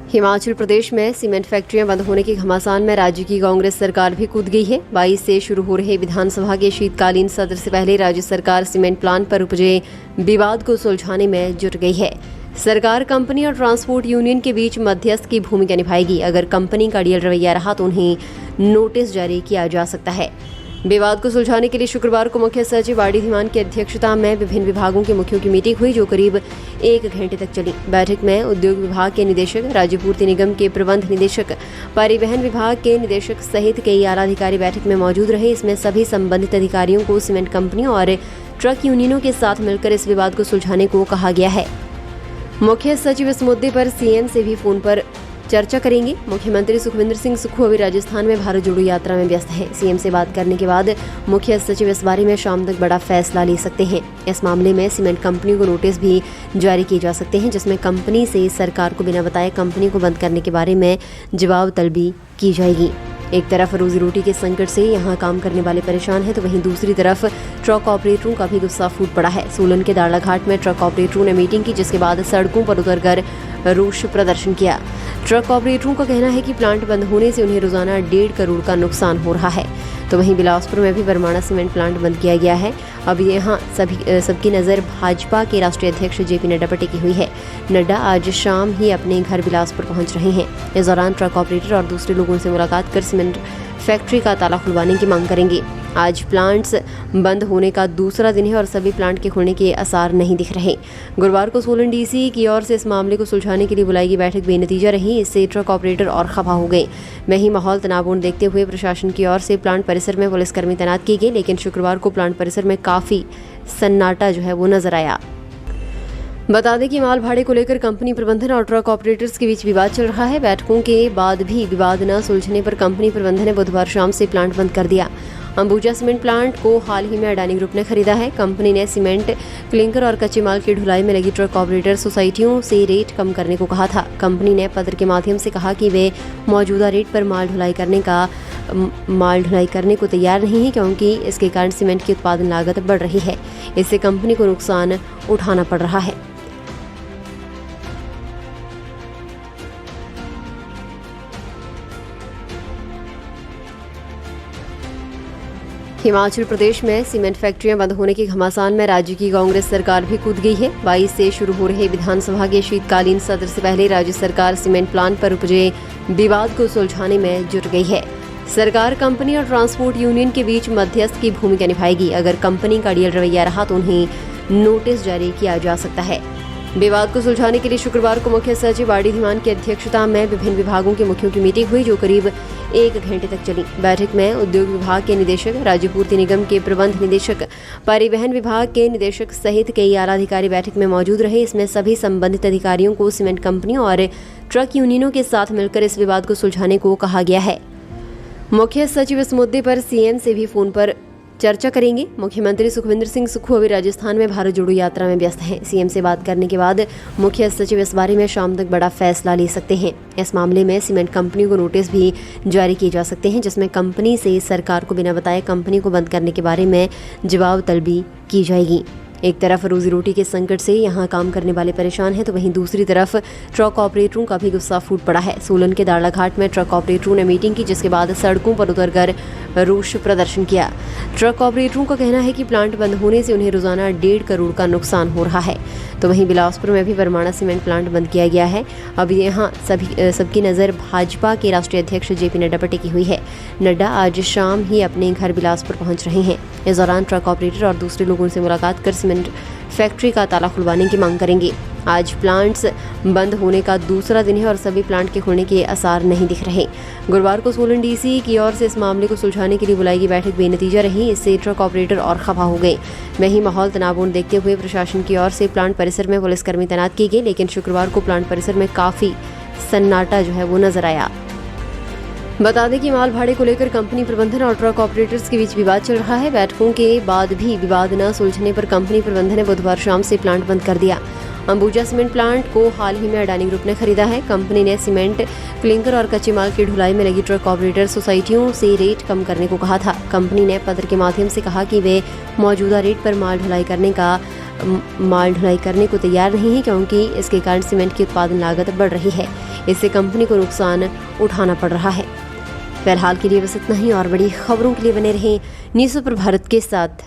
हिमाचल प्रदेश में सीमेंट फैक्ट्रियां बंद होने के घमासान में राज्य की कांग्रेस सरकार भी कूद गई है। 22 से शुरू हो रहे विधानसभा के शीतकालीन सत्र से पहले राज्य सरकार सीमेंट प्लांट पर उपजे विवाद को सुलझाने में जुट गई है। सरकार कंपनी और ट्रांसपोर्ट यूनियन के बीच मध्यस्थ की भूमिका निभाएगी। अगर कंपनी का अड़ियल रवैया रहा तो उन्हें नोटिस जारी किया जा सकता है। विवाद को सुलझाने के लिए शुक्रवार को मुख्य सचिव आर डी धीमान की अध्यक्षता में विभिन्न विभागों के मुखियों की मीटिंग हुई, जो करीब 1 घंटे तक चली। बैठक में उद्योग विभाग के निदेशक, राज्य पूर्ति निगम के प्रबंध निदेशक, परिवहन विभाग के निदेशक सहित कई आला अधिकारी बैठक में मौजूद रहे। इसमें सभी संबंधित अधिकारियों को सीमेंट कंपनियों और ट्रक यूनियनों के साथ मिलकर इस विवाद को सुलझाने को कहा गया है। मुख्य सचिव इस मुद्दे पर सीएम से भी फोन पर चर्चा करेंगे। मुख्यमंत्री सुखविंदर सिंह सुक्खू अभी राजस्थान में भारत जोड़ो यात्रा में व्यस्त हैं। सीएम से बात करने के बाद मुख्य सचिव इस बारे में शाम तक बड़ा फैसला ले सकते हैं। इस मामले में सीमेंट कंपनियों को नोटिस भी जारी किए जा सकते हैं, जिसमें कंपनी से सरकार को बिना बताए कंपनी को बंद करने के बारे में जवाब तलबी की जाएगी। एक तरफ रोजी रोटी के संकट से यहां काम करने वाले परेशान हैं, तो वहीं दूसरी तरफ ट्रक ऑपरेटरों का भी गुस्सा फूट पड़ा है। सोलन के दाड़ाघाट में ट्रक ऑपरेटरों ने मीटिंग की, जिसके बाद सड़कों पर उतरकर रोष प्रदर्शन किया। ट्रक ऑपरेटरों का कहना है कि प्लांट बंद होने से उन्हें रोजाना 1.5 करोड़ का नुकसान हो रहा है। तो वहीं बिलासपुर में भी बरमाणा सीमेंट प्लांट बंद किया गया है। अब यहाँ सबकी नज़र भाजपा के राष्ट्रीय अध्यक्ष जेपी नड्डा पर टिकी हुई है। नड्डा आज शाम ही अपने घर बिलासपुर पहुंच रहे हैं। इस दौरान ट्रक ऑपरेटर और दूसरे लोगों से मुलाकात कर सीमेंट फैक्ट्री का ताला खुलवाने की मांग करेंगे। आज प्लांट्स बंद होने का दूसरा दिन है और सभी प्लांट के खुलने के आसार नहीं दिख रहे। गुरुवार को सोलन डीसी की ओर से इस मामले को सुलझाने के लिए बुलाई गई बैठक बेनतीजा रही। इससे ट्रक ऑपरेटर और खफा हो गए। वहीं माहौल तनावपूर्ण देखते हुए प्रशासन की ओर से प्लांट परिसर में पुलिसकर्मी तैनात किए गए, लेकिन शुक्रवार को प्लांट परिसर में काफी सन्नाटा वो नजर आया। बता दें कि माल भाड़े को लेकर कंपनी प्रबंधन और ट्रक ऑपरेटर्स के बीच विवाद चल रहा है। बैठकों के बाद भी विवाद न सुलझने पर कंपनी प्रबंधन ने बुधवार शाम से प्लांट बंद कर दिया। अंबुजा सीमेंट प्लांट को हाल ही में अडानी ग्रुप ने खरीदा है। कंपनी ने सीमेंट, क्लिंकर और कच्चे माल की ढुलाई में लगी ट्रक ऑपरेटर सोसाइटियों से रेट कम करने को कहा था। कंपनी ने पत्र के माध्यम से कहा कि वे मौजूदा रेट पर माल ढुलाई करने को तैयार नहीं है, क्योंकि इसके कारण सीमेंट की उत्पादन लागत बढ़ रही है। इससे कंपनी को नुकसान उठाना पड़ रहा है। हिमाचल प्रदेश में सीमेंट फैक्ट्रियां बंद होने के घमासान में राज्य की कांग्रेस सरकार भी कूद गई है। 22 से शुरू हो रहे विधानसभा के शीतकालीन सत्र से पहले राज्य सरकार सीमेंट प्लांट पर उपजे विवाद को सुलझाने में जुट गई है। सरकार कंपनी और ट्रांसपोर्ट यूनियन के बीच मध्यस्थ की भूमिका निभाएगी। अगर कंपनी का अड़ियल रवैया रहा तो उन्हें नोटिस जारी किया जा सकता है। विवाद को सुलझाने के लिए शुक्रवार को मुख्य सचिव आर डी धीमान की अध्यक्षता में विभिन्न विभागों के मुखियों की मीटिंग हुई, जो करीब 1 घंटे तक चली। बैठक में उद्योग विभाग के निदेशक, राज्य पूर्ति निगम के प्रबंध निदेशक, परिवहन विभाग के निदेशक सहित कई आला अधिकारी बैठक में मौजूद रहे। इसमें सभी संबंधित अधिकारियों को सीमेंट कंपनियों और ट्रक यूनियनों के साथ मिलकर इस विवाद को सुलझाने को कहा गया है। मुख्य सचिव इस मुद्दे पर सीएम से भी फोन पर चर्चा करेंगे। मुख्यमंत्री सुखविंदर सिंह सुक्खू अभी राजस्थान में भारत जोड़ो यात्रा में व्यस्त हैं। सीएम से बात करने के बाद मुख्य सचिव इस बारे में शाम तक बड़ा फैसला ले सकते हैं। इस मामले में सीमेंट कंपनियों को नोटिस भी जारी किए जा सकते हैं, जिसमें कंपनी से सरकार को बिना बताए कंपनी को बंद करने के बारे में जवाब तलबी की जाएगी। एक तरफ रोजी रोटी के संकट से यहां काम करने वाले परेशान हैं, तो वहीं दूसरी तरफ ट्रक ऑपरेटरों का भी गुस्सा फूट पड़ा है। सोलन के दाड़ाघाट में ट्रक ऑपरेटरों ने मीटिंग की, जिसके बाद सड़कों पर उतरकर रोष प्रदर्शन किया। ट्रक ऑपरेटरों का कहना है कि प्लांट बंद होने से उन्हें रोजाना 1.5 करोड़ का नुकसान हो रहा है। तो वहीं बिलासपुर में भी बरमाणा सीमेंट प्लांट बंद किया गया है। अब यहाँ सबकी नज़र भाजपा के राष्ट्रीय अध्यक्ष जेपी नड्डा पर टिकी हुई है। नड्डा आज शाम ही अपने घर बिलासपुर पहुंच रहे हैं। इस दौरान ट्रक ऑपरेटर और दूसरे लोगों से मुलाकात कर सीमेंट फैक्ट्री का ताला खुलवाने की मांग करेंगे। आज प्लांट्स बंद होने का दूसरा दिन है और सभी प्लांट के खुलने के आसार नहीं दिख रहे। गुरुवार को सोलन डीसी की ओर से इस मामले को सुलझाने के लिए बुलाई गई बैठक बेनतीजा रही। इससे ट्रक ऑपरेटर और खफा हो गए। वहीं माहौल तनावपूर्ण देखते हुए प्रशासन की ओर से प्लांट परिसर में पुलिसकर्मी तैनात किए गए, लेकिन शुक्रवार को प्लांट परिसर में काफी सन्नाटा वो नजर आया। बता दें कि माल भाड़े को लेकर कंपनी प्रबंधन और ट्रक ऑपरेटर्स के बीच विवाद चल रहा है। बैठकों के बाद भी विवाद न सुलझने पर कंपनी प्रबंधन ने बुधवार शाम से प्लांट बंद कर दिया। अंबुजा सीमेंट प्लांट को हाल ही में अडानी ग्रुप ने खरीदा है। कंपनी ने सीमेंट, क्लिंकर और कच्चे माल की ढुलाई में लगी ट्रक ऑपरेटर सोसाइटियों से रेट कम करने को कहा था। कंपनी ने पत्र के माध्यम से कहा कि वे मौजूदा रेट पर माल ढुलाई माल ढुलाई करने को तैयार नहीं है, क्योंकि इसके कारण सीमेंट की उत्पादन लागत बढ़ रही है। इससे कंपनी को नुकसान उठाना पड़ रहा है। फिलहाल के लिए बस इतना ही। और बड़ी खबरों के लिए बने रहें न्यूज़ पेपर भारत के साथ।